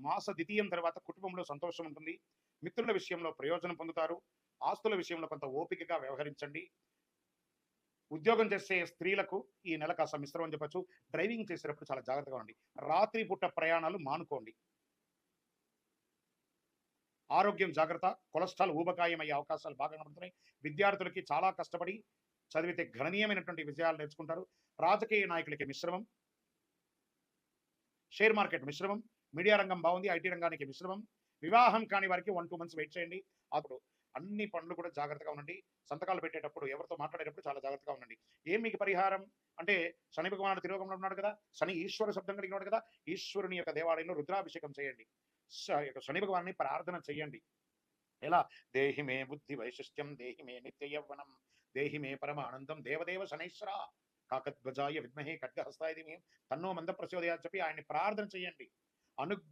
మాస ద్వితీయం తర్వాత కుటుంబంలో సంతోషం ఉంటుంది. మిత్రుల విషయంలో ప్రయోజనం పొందుతారు. ఆస్తుల విషయంలో కొంత ఓపికగా వ్యవహరించండి. ఉద్యోగం చేసే స్త్రీలకు ఈ నెల కాస్త మిశ్రమం అని చెప్పొచ్చు. డ్రైవింగ్ చేసేటప్పుడు చాలా జాగ్రత్తగా ఉండండి. రాత్రి పూట ప్రయాణాలు మానుకోండి. ఆరోగ్యం జాగ్రత్త. కొలెస్ట్రాల్ ఊబకాయం అయ్యే అవకాశాలు బాగా కనబడుతున్నాయి. విద్యార్థులకి చాలా కష్టపడి చదివితే గణనీయమైనటువంటి విజయాలు నేర్చుకుంటారు. రాజకీయ నాయకులకి మిశ్రమం. షేర్ మార్కెట్ మిశ్రమం. మీడియా రంగం బాగుంది. ఐటీ రంగానికి మిశ్రమం. వివాహం కాని వారికి 1, 2 మంత్స్ వెయిట్ చేయండి. అప్పుడు అన్ని పనులు కూడా జాగ్రత్తగా ఉండండి. సంతకాలు పెట్టేటప్పుడు, ఎవరితో మాట్లాడేటప్పుడు చాలా జాగ్రత్తగా ఉండండి. ఏం మీకు పరిహారం అంటే, శని భగవానుడు తిరోగమనంలో ఉన్నాడు కదా! శని ఈశ్వర శబ్దం కలిగినవాడు కదా! ఈశ్వరుని యొక్క దేవాలయంలో రుద్రాభిషేకం చేయండి. శని భగవానుని ప్రార్థన చేయండి. ఎలా? దేహి మే బుద్ధి వైశిష్ట్యం, దేహి మే నిత్య యవ్వనం, దేహి మే పరమానందం, దేవదేవ శనైశ్వర కాకధ్వజాయ విద్మహే ఖడ్గహస్తాయ ధీమహి తన్నో మంద ప్రచోదయాత్ చెప్పి ఆయన్ని ప్రార్థన చేయండి. అనుగ్రహం